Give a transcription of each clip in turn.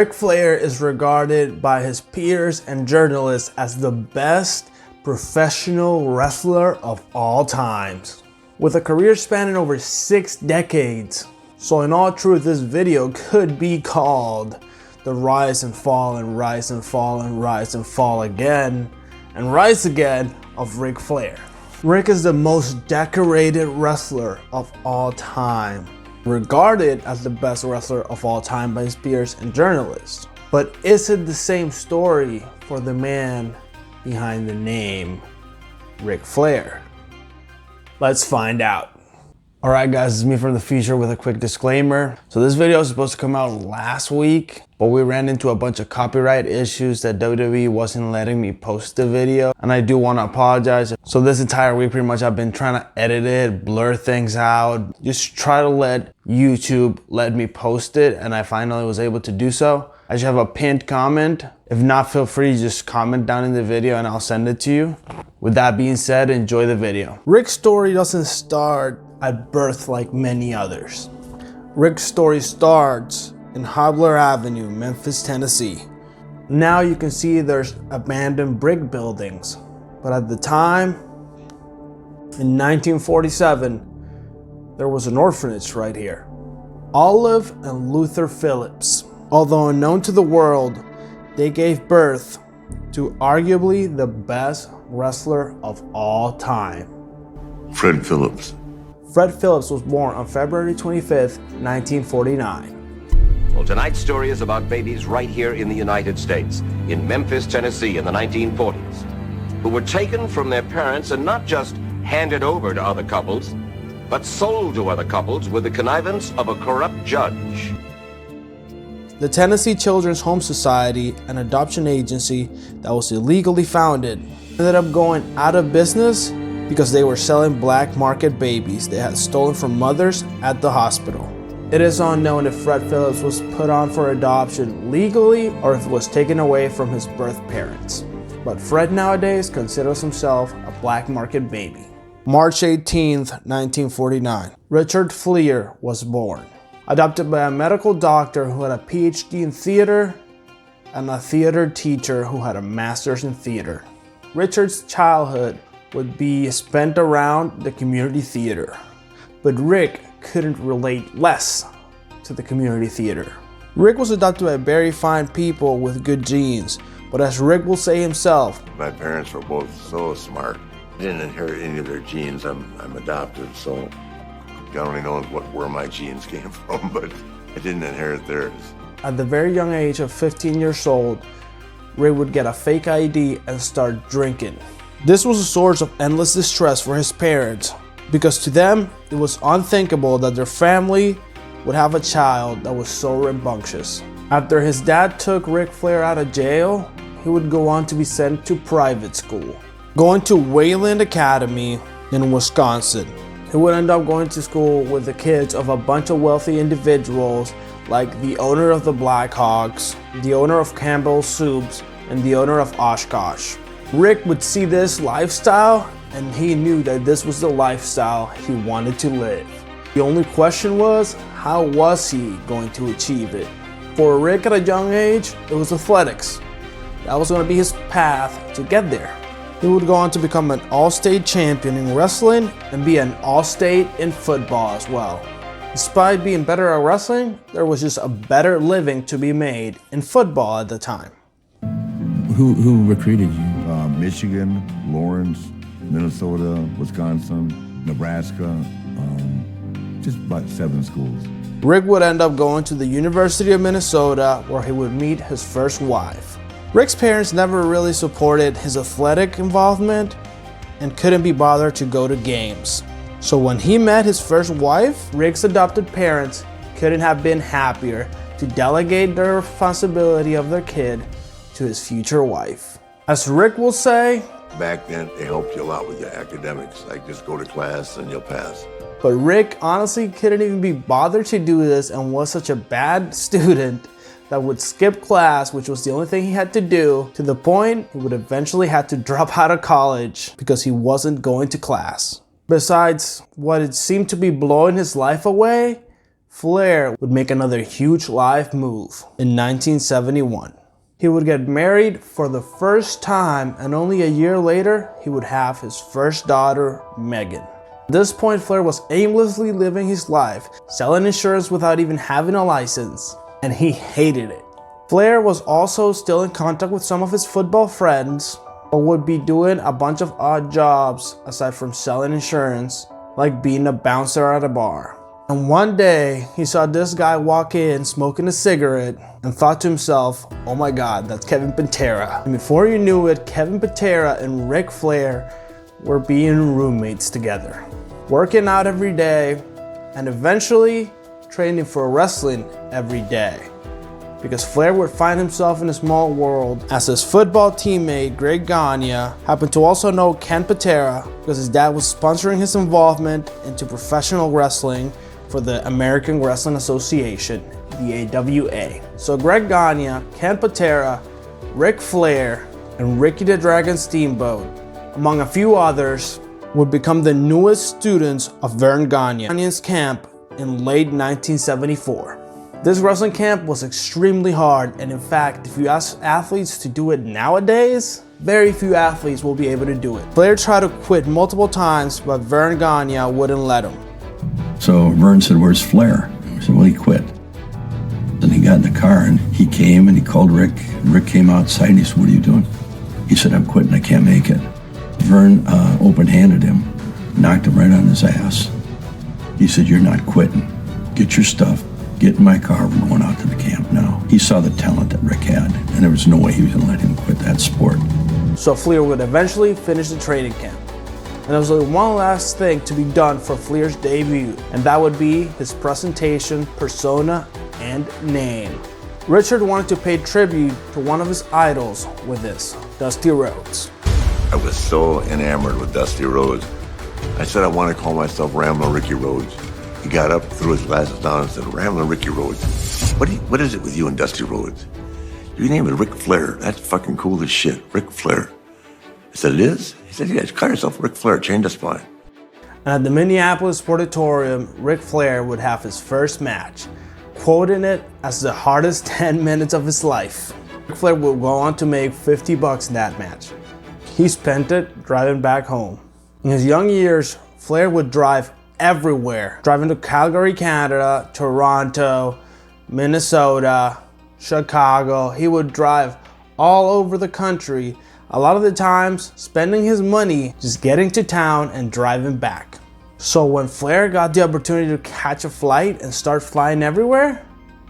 Ric Flair is regarded by his peers and journalists as the best professional wrestler of all times, with a career spanning over 6 decades. So in all truth, this video could be called the rise and fall and rise and fall and rise and fall again and rise again of Ric Flair. Ric is the most decorated wrestler of all time, regarded as the best wrestler of all time by his peers and journalists. But is it the same story for the man behind the name Ric Flair? Let's find out. Alright guys, it's me from the future with a quick disclaimer. So this video was supposed to come out last week, but we ran into a bunch of copyright issues that WWE wasn't letting me post the video, and I do want to apologize. So this entire week pretty much I've been trying to edit it, blur things out, just try to let YouTube let me post it, and I finally was able to do so. I should have a pinned comment. If not, feel free to just comment down in the video and I'll send it to you. With that being said, enjoy the video. Ric's story doesn't start at birth like many others. Ric's story starts in Hobbler Avenue, Memphis, Tennessee. Now you can see there's abandoned brick buildings, but at the time, in 1947, there was an orphanage right here. Olive and Luther Phillips. Although unknown to the world, they gave birth to arguably the best wrestler of all time. Fred Phillips. Fred Phillips was born on February 25th, 1949. Well, tonight's story is about babies right here in the United States, in Memphis, Tennessee in the 1940s, who were taken from their parents and not just handed over to other couples, but sold to other couples with the connivance of a corrupt judge. The Tennessee Children's Home Society, an adoption agency that was illegally founded, ended up going out of business because they were selling black market babies they had stolen from mothers at the hospital. It is unknown if Fred Phillips was put on for adoption legally or if it was taken away from his birth parents. But Fred nowadays considers himself a black market baby. March 18th, 1949, Richard Flair was born. Adopted by a medical doctor who had a PhD in theater and a theater teacher who had a master's in theater. Richard's childhood would be spent around the community theater, but Ric couldn't relate less to the community theater. Ric was adopted by very fine people with good genes, but as Ric will say himself, My parents were both so smart. I didn't inherit any of their genes. I'm adopted, so God only knows where my genes came from, but I didn't inherit theirs. At the very young age of 15 years old, Ric would get a fake ID and start drinking. This was a source of endless distress for his parents, because to them, it was unthinkable that their family would have a child that was so rambunctious. After his dad took Ric Flair out of jail, he would go on to be sent to private school, going to Wayland Academy in Wisconsin. He would end up going to school with the kids of a bunch of wealthy individuals like the owner of the Blackhawks, the owner of Campbell's Soups, and the owner of Oshkosh. Ric would see this lifestyle and he knew that this was the lifestyle he wanted to live. The only question was, how was he going to achieve it? For Ric at a young age, it was athletics. That was going to be his path to get there. He would go on to become an all-state champion in wrestling and be an all-state in football as well. Despite being better at wrestling, there was just a better living to be made in football at the time. Who recruited you? Michigan, Lawrence, Minnesota, Wisconsin, Nebraska, just about 7 schools. Ric would end up going to the University of Minnesota where he would meet his first wife. Ric's parents never really supported his athletic involvement and couldn't be bothered to go to games. So when he met his first wife, Ric's adopted parents couldn't have been happier to delegate the responsibility of their kid to his future wife. As Ric will say, Back then, they helped you a lot with your academics, like just go to class and you'll pass. but Ric honestly couldn't even be bothered to do this and was such a bad student that would skip class, which was the only thing he had to do, to the point he would eventually have to drop out of college because he wasn't going to class. Besides what it seemed to be blowing his life away, Flair would make another huge life move in 1971. He would get married for the first time, and only a year later, he would have his first daughter, Megan. At this point, Flair was aimlessly living his life, selling insurance without even having a license, and he hated it. Flair was also still in contact with some of his football friends, but would be doing a bunch of odd jobs aside from selling insurance, like being a bouncer at a bar. And one day, he saw this guy walk in smoking a cigarette and thought to himself, oh my God, that's Kevin Patera. And before you knew it, Kevin Patera and Ric Flair were being roommates together, working out every day, and eventually training for wrestling every day. Because Flair would find himself in a small world as his football teammate Greg Gagne happened to also know Ken Patera because his dad was sponsoring his involvement into professional wrestling for the American Wrestling Association, the AWA. So Greg Gagne, Ken Patera, Ric Flair, and Ricky the Dragon Steamboat, among a few others, would become the newest students of Vern Gagne's camp in late 1974. This wrestling camp was extremely hard, and in fact, if you ask athletes to do it nowadays, very few athletes will be able to do it. Flair tried to quit multiple times, but Vern Gagne wouldn't let him. So Vern said, where's Flair? I said, well, he quit. Then he got in the car and he came and he called Rick. Rick came outside and he said, what are you doing? He said, I'm quitting, I can't make it. Vern open-handed him, knocked him right on his ass. He said, you're not quitting. Get your stuff. Get in my car, we're going out to the camp now. He saw the talent that Rick had, and there was no way he was going to let him quit that sport. So Flair would eventually finish the training camp. And there was only one last thing to be done for Flair's debut, and that would be his presentation, persona, and name. Richard wanted to pay tribute to one of his idols with this, Dusty Rhodes. I was so enamored with Dusty Rhodes. I said I want to call myself Ramblin' Ricky Rhodes. He got up, threw his glasses down, and said, Ramblin' Ricky Rhodes. What is it with you and Dusty Rhodes? Your name is Ric Flair. That's fucking cool as shit. Ric Flair. I said, it is? He said, yeah, call yourself Ric Flair, change the spine. And at the Minneapolis Sportatorium, Ric Flair would have his first match, quoting it as the hardest 10 minutes of his life. Ric Flair would go on to make $50 in that match. He spent it driving back home. In his young years, Flair would drive everywhere, driving to Calgary, Canada, Toronto, Minnesota, Chicago. He would drive all over the country, a lot of the times spending his money just getting to town and driving back. So when Flair got the opportunity to catch a flight and start flying everywhere,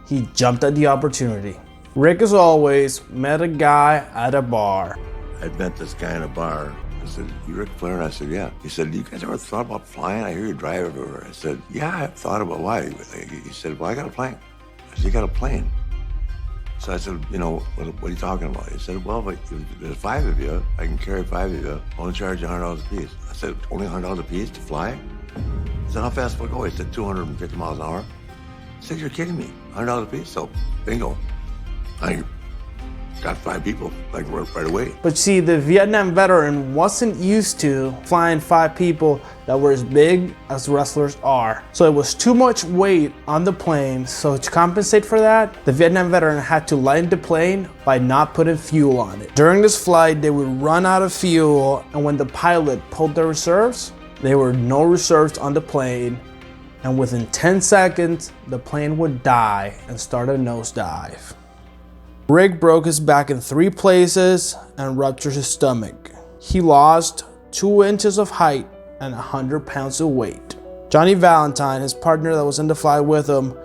he jumped at the opportunity. Rick, as always, met a guy at a bar. I met this guy in a bar. I said, you Ric Flair? And I said, yeah. He said, you guys ever thought about flying? I hear you drive everywhere. I said, yeah, I've thought about why. He said, well, I got a plane. I said, you got a plane? So I said, you know, what are you talking about? He said, well, but there's 5 of you. I can carry 5 of you. I'll only charge you $100 a piece. I said, only $100 a piece to fly? I said, how fast will it go? He said, 250 miles an hour. I said, you're kidding me. $100 a piece? So, bingo. I got 5 people, like, right away. But see, the Vietnam veteran wasn't used to flying 5 people that were as big as wrestlers are. So it was too much weight on the plane. So to compensate for that, the Vietnam veteran had to lighten the plane by not putting fuel on it. During this flight, they would run out of fuel, and when the pilot pulled their reserves, there were no reserves on the plane, and within 10 seconds, the plane would die and start a nosedive. Rick broke his back in 3 places and ruptured his stomach. He lost 2 inches of height and 100 pounds of weight. Johnny Valentine, his partner that was in the flight with him,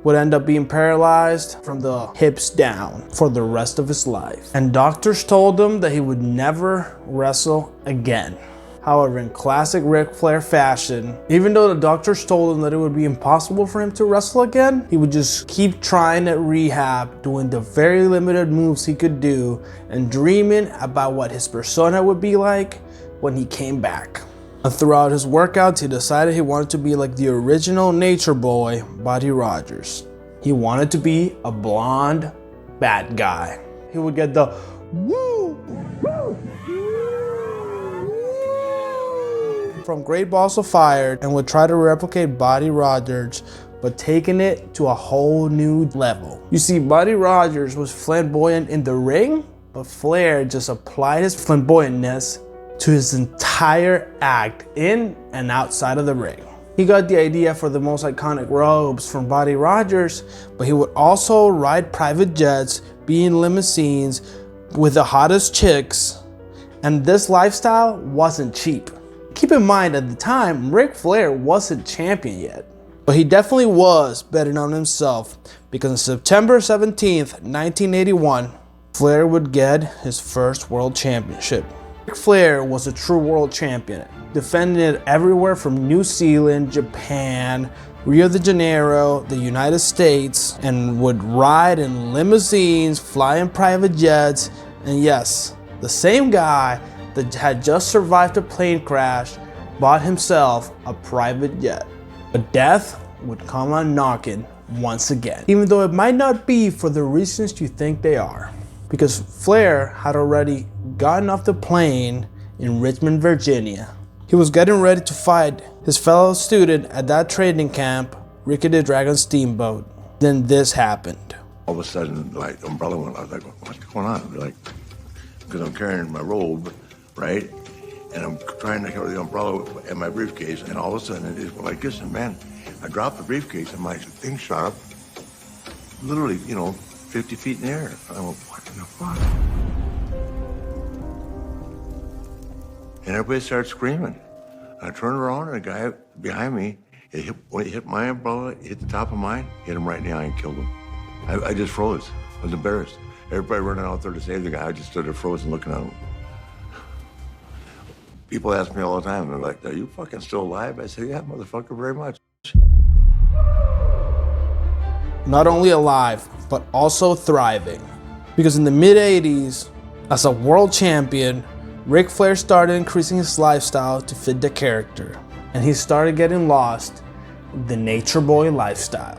would end up being paralyzed from the hips down for the rest of his life. And doctors told him that he would never wrestle again. However, in classic Ric Flair fashion, even though the doctors told him that it would be impossible for him to wrestle again, he would just keep trying at rehab, doing the very limited moves he could do, and dreaming about what his persona would be like when he came back. And throughout his workouts, he decided he wanted to be like the original Nature Boy, Buddy Rogers. He wanted to be a blonde bad guy. He would get the woo, woo, from Great Balls of Fire and would try to replicate Buddy Rogers but taking it to a whole new level. You see, Buddy Rogers was flamboyant in the ring, but Flair just applied his flamboyantness to his entire act in and outside of the ring. He got the idea for the most iconic robes from Buddy Rogers, but he would also ride private jets, be in limousines with the hottest chicks, and this lifestyle wasn't cheap. Keep in mind, at the time, Ric Flair wasn't champion yet, but he definitely was betting on himself, because on September 17th, 1981, Flair would get his first world championship. Ric Flair was a true world champion, defending it everywhere from New Zealand, Japan, Rio de Janeiro, the United States, and would ride in limousines, fly in private jets, and yes, the same guy that had just survived a plane crash bought himself a private jet. But death would come on knocking once again, even though it might not be for the reasons you think they are. Because Flair had already gotten off the plane in Richmond, Virginia. He was getting ready to fight his fellow student at that training camp, Ricky the Dragon Steamboat. Then this happened. All of a sudden, like, the umbrella went. I was like, what's going on? Like, because I'm carrying my robe, right? And I'm trying to cover the umbrella and my briefcase, and all of a sudden it went like this, and man, I dropped the briefcase and my thing shot up, literally, 50 feet in the air. I went, what in the fuck? And everybody started screaming. I turned around and a guy behind me, when it hit my umbrella, it hit the top of mine, hit him right in the eye and killed him. I just froze. I was embarrassed. Everybody running out there to save the guy, I just stood there frozen looking at him. People ask me all the time, they're like, are you fucking still alive? I say, yeah, motherfucker, very much. Not only alive, but also thriving. Because in the mid-80s, as a world champion, Ric Flair started increasing his lifestyle to fit the character, and he started getting lost in the nature boy lifestyle.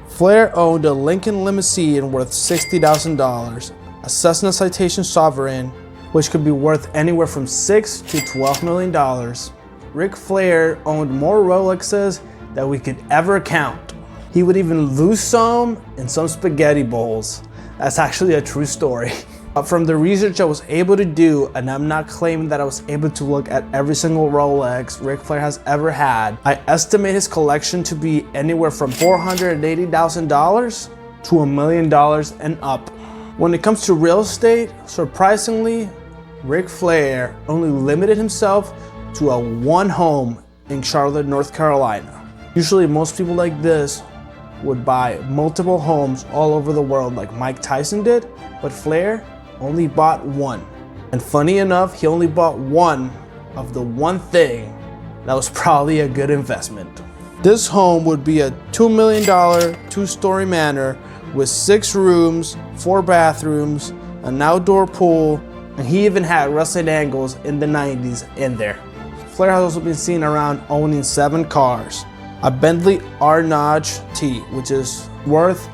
Flair owned a Lincoln limousine worth $60,000, a Cessna Citation Sovereign, which could be worth anywhere from $6 to $12 million. Ric Flair owned more Rolexes than we could ever count. He would even lose some in some spaghetti bowls. That's actually a true story. From the research I was able to do, and I'm not claiming that I was able to look at every single Rolex Ric Flair has ever had, I estimate his collection to be anywhere from $480,000 to $1 million and up. When it comes to real estate, surprisingly, Ric Flair only limited himself to a one home in Charlotte, North Carolina. Usually most people like this would buy multiple homes all over the world like Mike Tyson did, but Flair only bought one. And funny enough, he only bought one of the one thing that was probably a good investment. This home would be a $2 million two-story manor with 6 rooms, 4 bathrooms, an outdoor pool, and he even had wrestling angles in the 90s in there. Flair has also been seen around owning 7 cars. A Bentley R-Notch T, which is worth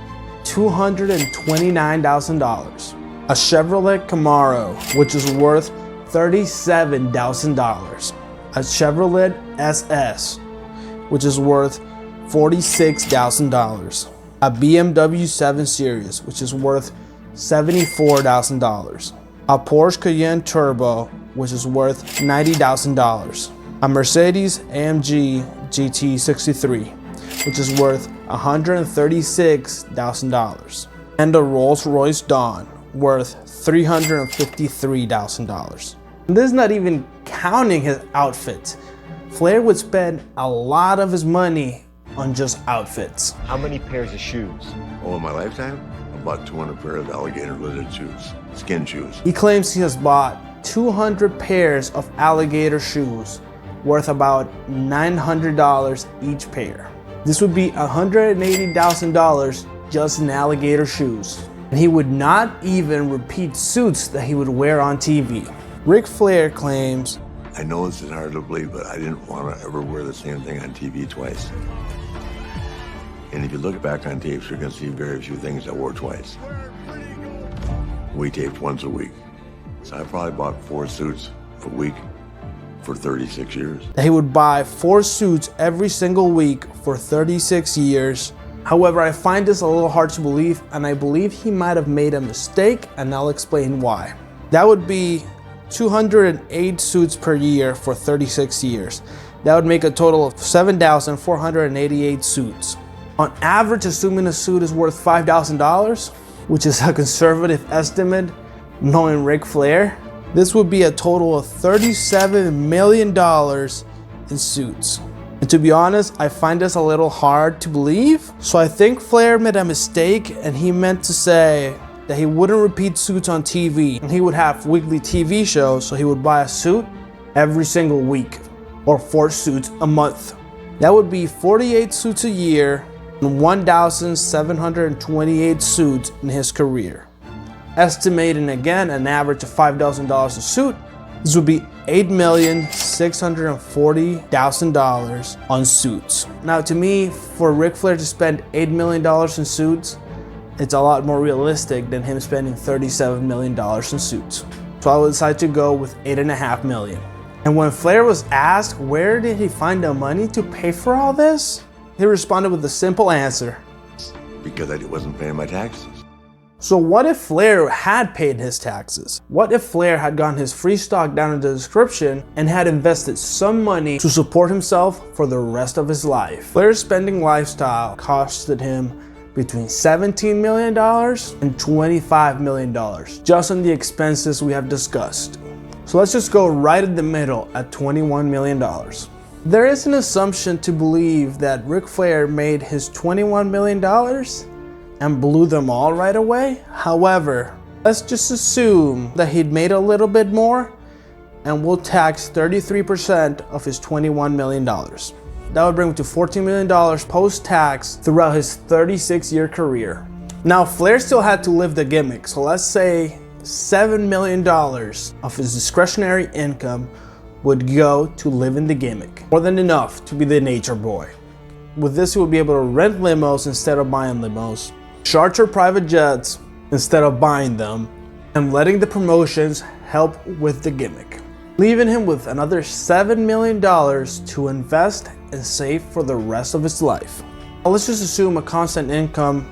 $229,000. A Chevrolet Camaro, which is worth $37,000. A Chevrolet SS, which is worth $46,000. A BMW 7 Series, which is worth $74,000. A Porsche Cayenne Turbo, which is worth $90,000. A Mercedes AMG GT63, which is worth $136,000. And a Rolls-Royce Dawn, worth $353,000. This is not even counting his outfits. Flair would spend a lot of his money on just outfits. How many pairs of shoes? Oh, in my lifetime, about 200 pairs of alligator lizard shoes, skin shoes. He claims he has bought 200 pairs of alligator shoes, worth about $900 each pair. This would be $180,000 just in alligator shoes. And he would not even repeat suits that he would wear on TV. Ric Flair claims, I know this is hard to believe, but I didn't want to ever wear the same thing on TV twice. And if you look back on tapes, you're going to see very few things I wore twice. We taped once a week. So I probably bought 4 suits a week for 36 years. He would buy 4 suits every single week for 36 years. However, I find this a little hard to believe, and I believe he might have made a mistake, and I'll explain why. That would be 208 suits per year for 36 years. That would make a total of 7,488 suits. On average, assuming a suit is worth $5,000, which is a conservative estimate, knowing Ric Flair, this would be a total of $37 million in suits. And to be honest, I find this a little hard to believe. So I think Flair made a mistake, and he meant to say that he wouldn't repeat suits on TV, and he would have weekly TV shows, so he would buy a suit every single week, or 4 suits a month. That would be 48 suits a year and 1,728 suits in his career. Estimating again an average of $5,000 a suit, this would be $8,640,000 on suits. Now to me, for Ric Flair to spend $8 million in suits, it's a lot more realistic than him spending $37 million in suits. So I decided to go with $8.5 million. And when Flair was asked where did he find the money to pay for all this, he responded with a simple answer. Because I wasn't paying my taxes. So what if Flair had paid his taxes? What if Flair had gotten his free stock down in the description and had invested some money to support himself for the rest of his life? Flair's spending lifestyle costed him between $17 million and $25 million, just on the expenses we have discussed. So let's just go right in the middle at $21 million. There is an assumption to believe that Ric Flair made his $21 million and blew them all right away. However, let's just assume that he'd made a little bit more, and we'll tax 33% of his $21 million. That would bring him to $14 million post-tax throughout his 36-year career. Now, Flair still had to live the gimmick, so let's say $7 million of his discretionary income would go to living the gimmick. More than enough to be the nature boy. With this, he would be able to rent limos instead of buying limos, charter private jets instead of buying them, and letting the promotions help with the gimmick, leaving him with another $7 million to invest and save for the rest of his life. Now, let's just assume a constant income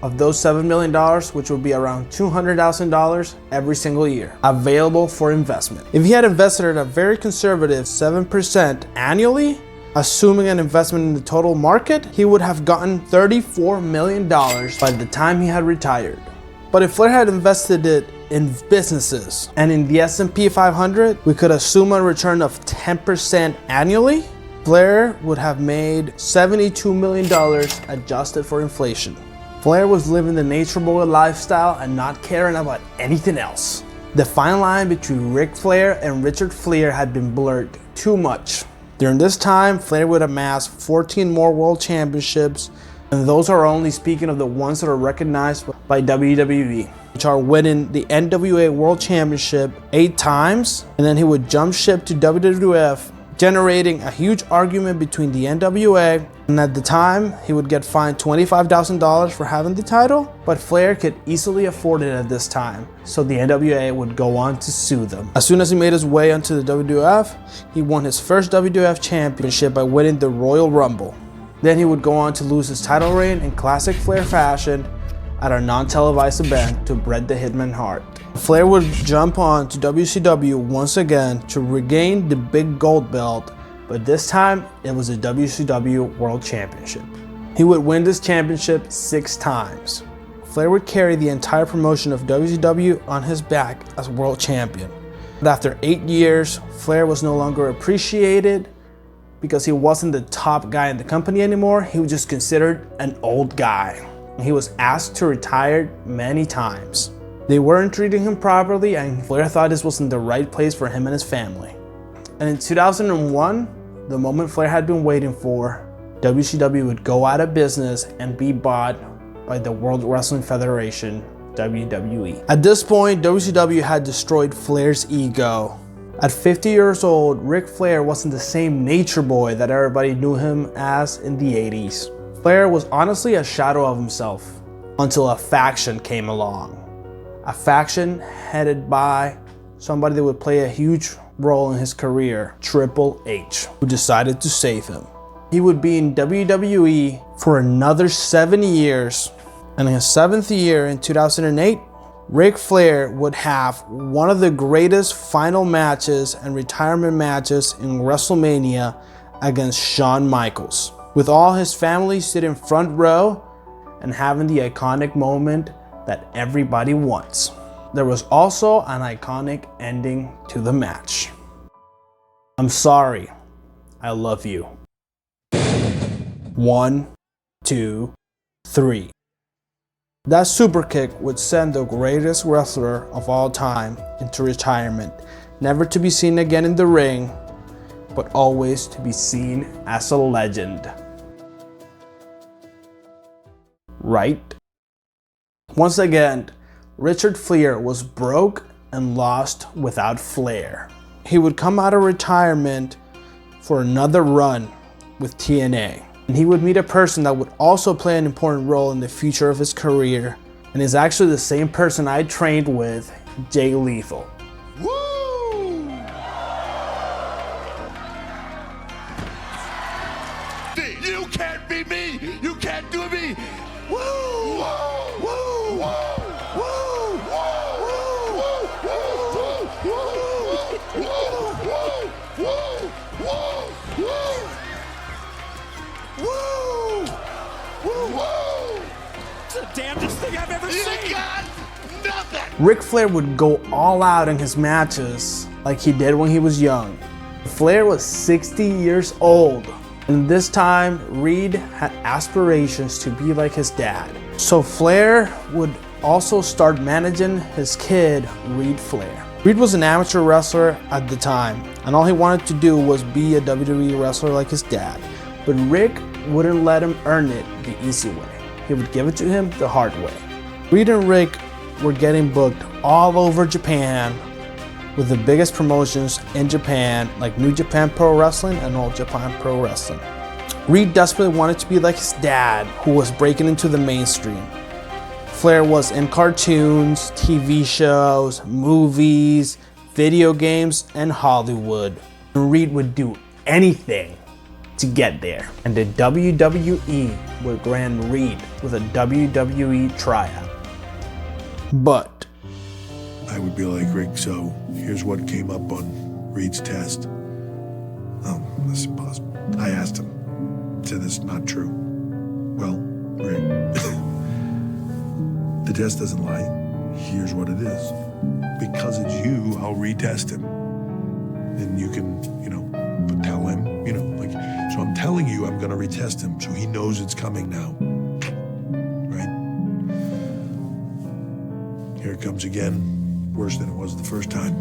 of those $7 million, which would be around $200,000 every single year, available for investment. If he had invested at a very conservative 7% annually, assuming an investment in the total market, he would have gotten $34 million by the time he had retired. But if Flair had invested it in businesses and in the S&P 500, we could assume a return of 10% annually. Flair would have made $72 million adjusted for inflation. Flair was living the nature boy lifestyle and not caring about anything else. The fine line between Ric Flair and Richard Flair had been blurred too much. During this time, Flair would amass 14 more world championships, and those are only speaking of the ones that are recognized by WWE, which are winning the NWA World Championship 8 times, and then he would jump ship to WWF, generating a huge argument between the NWA, and at the time, he would get fined $25,000 for having the title, but Flair could easily afford it at this time, so the NWA would go on to sue them. As soon as he made his way onto the WWF, he won his first WWF championship by winning the Royal Rumble. Then he would go on to lose his title reign in classic Flair fashion at a non-televised event to Bret the Hitman Hart. Flair would jump on to WCW once again to regain the big gold belt, but this time it was a WCW World Championship. He would win this championship 6 times. Flair would carry the entire promotion of WCW on his back as world champion. But after 8 years, Flair was no longer appreciated because he wasn't the top guy in the company anymore. He was just considered an old guy. He was asked to retire many times. They weren't treating him properly, and Flair thought this wasn't the right place for him and his family. And in 2001, the moment Flair had been waiting for, WCW would go out of business and be bought by the World Wrestling Federation, WWE. At this point, WCW had destroyed Flair's ego. At 50 years old, Ric Flair wasn't the same nature boy that everybody knew him as in the 80s. Flair was honestly a shadow of himself until a faction came along. A faction headed by somebody that would play a huge role in his career, Triple H, who decided to save him. He would be in WWE for another 7 years, and in his 7th year in 2008, Ric Flair would have one of the greatest final matches and retirement matches in WrestleMania against Shawn Michaels, with all his family sitting front row and having the iconic moment that everybody wants. There was also an iconic ending to the match. I'm sorry, I love you. 1, 2, 3. That super kick would send the greatest wrestler of all time into retirement, never to be seen again in the ring, but always to be seen as a legend. Right? Once again, Richard Flair was broke and lost without Flair. He would come out of retirement for another run with TNA. And he would meet a person that would also play an important role in the future of his career, and is actually the same person I trained with, Jay Lethal. Woo! You can't beat me! You can't do me! Woo! Woo! Woo! Woo! Woo! It's the damnedest thing I've ever seen! You got nothing! Ric Flair would go all out in his matches like he did when he was young. Flair was 60 years old, and this time Reed had aspirations to be like his dad. So Flair would also start managing his kid, Reed Flair. Reed was an amateur wrestler at the time, and all he wanted to do was be a WWE wrestler like his dad. But Rick wouldn't let him earn it the easy way. He would give it to him the hard way. Reed and Rick were getting booked all over Japan with the biggest promotions in Japan, like New Japan Pro Wrestling and All Japan Pro Wrestling. Reed desperately wanted to be like his dad, who was breaking into the mainstream. Flair was in cartoons, TV shows, movies, video games, and Hollywood. Reed would do anything to get there, and the WWE would grant Reed with a WWE tryout. But I would be like, Rick, so here's what came up on Reed's test. Oh, this is impossible. I asked him. He said this is not true. Well, Rick, the test doesn't lie. Here's what it is. Because it's you, I'll retest him. And you can, tell him, so I'm telling you I'm gonna retest him so he knows it's coming now. Right? Here it comes again. Worse than it was the first time.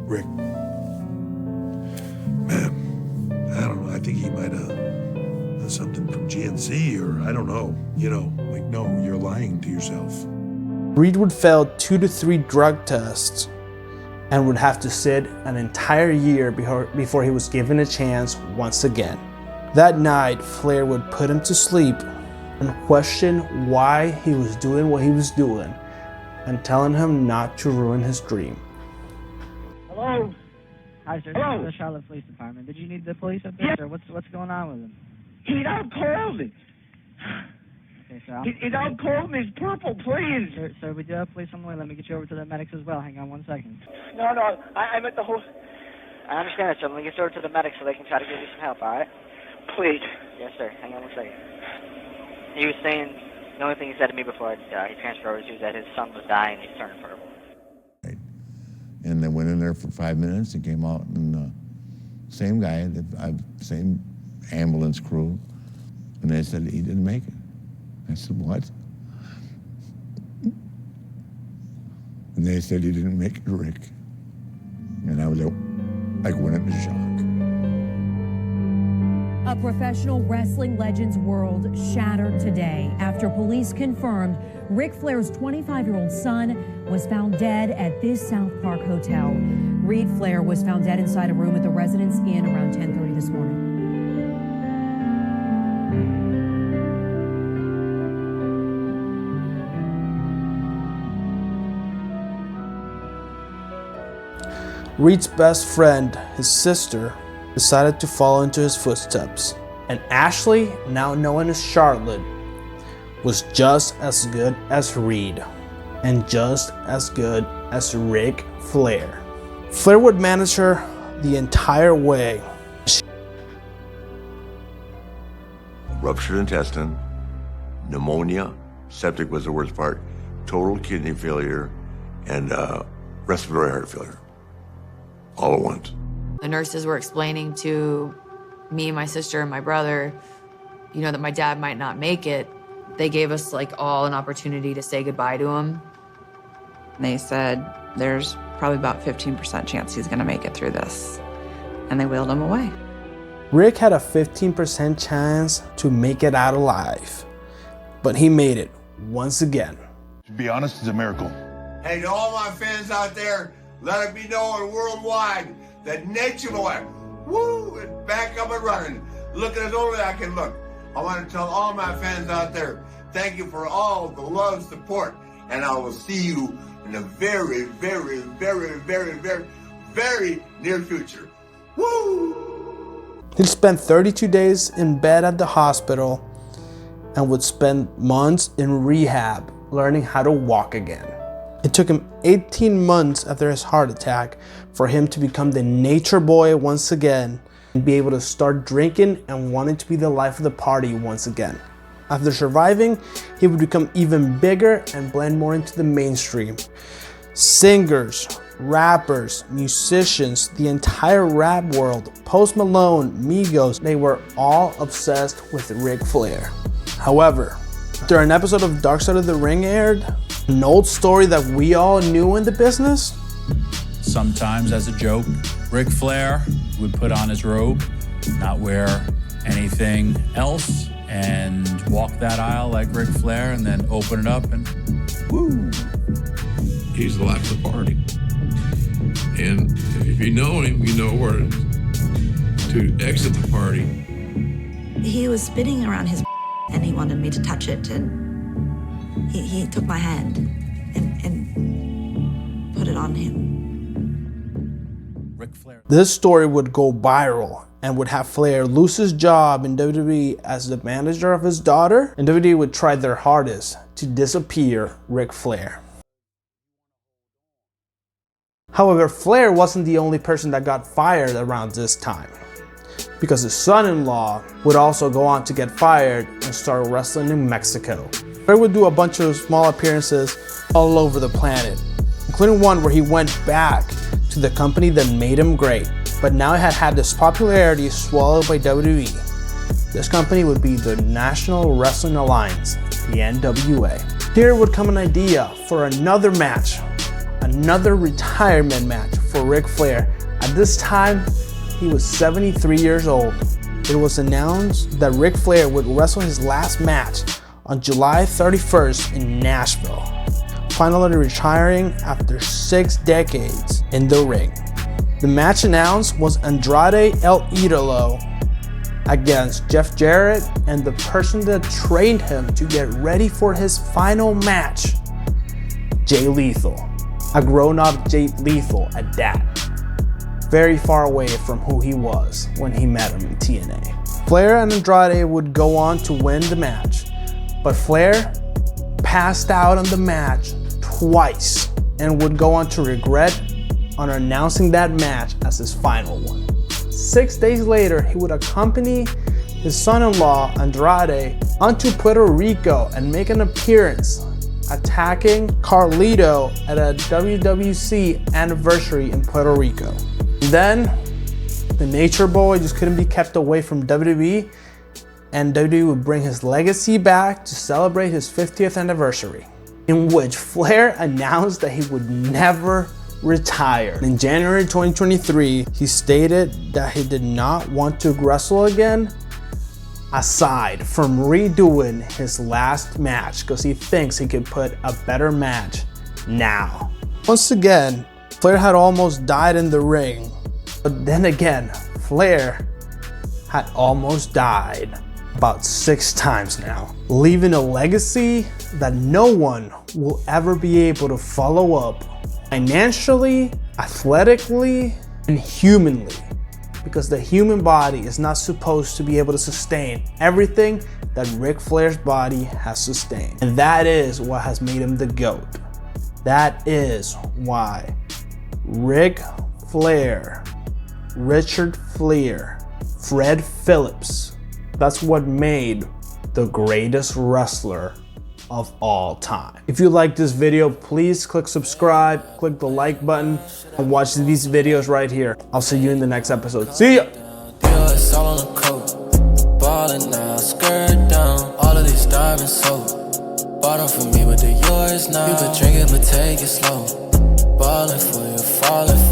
Rick. Man, I don't know. I think he might have something from GNC or I don't know. No, you're lying to yourself. Reed would fail 2 to 3 drug tests and would have to sit an entire year before he was given a chance once again. That night, Flair would put him to sleep and question why he was doing what he was doing and telling him not to ruin his dream. Hello? Hi, sir. Hello? The Charlotte Police Department. Did you need the police up there, sir? What's going on with him? He don't call me. Okay, sir. He don't call me. It's purple, please. Sir, we do have police on the way. Let me get you over to the medics as well. Hang on 1 second. No, I'm at the whole... I understand that, sir. Let me get you over to the medics so they can try to give you some help, all right? Please. Yes, sir. Hang on 1 second. He was saying, the only thing he said to me before he transferred over was that his son was dying and he's turning purple. Right. And they went in there for 5 minutes and came out, and same guy, same ambulance crew, and they said he didn't make it. I said, what? And they said he didn't make it, Rick. And I was like went into shock. A professional wrestling legend's world shattered today after police confirmed Ric Flair's 25-year-old son was found dead at this South Park hotel. Reed Flair was found dead inside a room at the Residence Inn around 10:30 this morning. Reed's best friend, his sister, decided to follow into his footsteps. And Ashley, now known as Charlotte, was just as good as Reed and just as good as Ric Flair. Flair would manage her the entire way. Ruptured intestine, pneumonia, septic was the worst part, total kidney failure, and respiratory heart failure, all at once. The nurses were explaining to me, my sister, and my brother, you know, that my dad might not make it. They gave us like all an opportunity to say goodbye to him. They said there's probably about 15% chance he's gonna make it through this. And they wheeled him away. Ric had a 15% chance to make it out alive, but he made it once again. To be honest, it's a miracle. Hey, to all my fans out there, let it be known worldwide that Nature Boy, woo, is back up and running. Looking as only I can look. I want to tell all my fans out there, thank you for all the love and support, and I will see you in the very, very, very, very, very, very near future. Woo! He spent 32 days in bed at the hospital and would spend months in rehab learning how to walk again. It took him 18 months after his heart attack for him to become the Nature Boy once again and be able to start drinking and wanting to be the life of the party once again. After surviving, he would become even bigger and blend more into the mainstream. Singers, rappers, musicians, the entire rap world, Post Malone, Migos, they were all obsessed with Ric Flair. However, after an episode of Dark Side of the Ring aired, an old story that we all knew in the business. Sometimes as a joke, Ric Flair would put on his robe, not wear anything else, and walk that aisle like Ric Flair and then open it up and woo. He's the life of the party. And if you know him, you know where to exit the party. He was spinning around his and he wanted me to touch it, and he took my hand and put it on him. Ric Flair. This story would go viral and would have Flair lose his job in WWE as the manager of his daughter, and WWE would try their hardest to disappear Ric Flair. However, Flair wasn't the only person that got fired around this time, because his son-in-law would also go on to get fired and start wrestling in Mexico. Flair would do a bunch of small appearances all over the planet, including one where he went back to the company that made him great, but now it had had this popularity swallowed by WWE. This company would be the National Wrestling Alliance, the NWA. Here would come an idea for another match, another retirement match for Ric Flair. At this time, he was 73 years old. It was announced that Ric Flair would wrestle his last match on July 31st in Nashville, finally retiring after 6 decades in the ring. The match announced was Andrade El Idolo against Jeff Jarrett and the person that trained him to get ready for his final match, Jay Lethal. A grown-up Jay Lethal at that. Very far away from who he was when he met him in TNA. Flair and Andrade would go on to win the match, but Flair passed out on the match twice and would go on to regret on announcing that match as his final one. 6 days later, he would accompany his son-in-law Andrade onto Puerto Rico and make an appearance, attacking Carlito at a WWC anniversary in Puerto Rico. Then, the Nature Boy just couldn't be kept away from WWE, and WWE would bring his legacy back to celebrate his 50th anniversary, in which Flair announced that he would never retire. In January 2023, he stated that he did not want to wrestle again, aside from redoing his last match, because he thinks he could put a better match now. Once again, Flair had almost died in the ring, but then again, Flair had almost died about 6 times now, leaving a legacy that no one will ever be able to follow up financially, athletically, and humanly. Because the human body is not supposed to be able to sustain everything that Ric Flair's body has sustained. And that is what has made him the GOAT. That is why Ric Flair, Richard Flair, Fred Phillips, that's what made the greatest wrestler of all time. If you like this video, please click subscribe, click the like button, and watch these videos right here. I'll see you in the next episode. See ya! Ballin' now, skirt down, all of these diamonds sold. Bought them for me, but they're yours now. You could drink it, but take it slow. Ballin' for you, falling for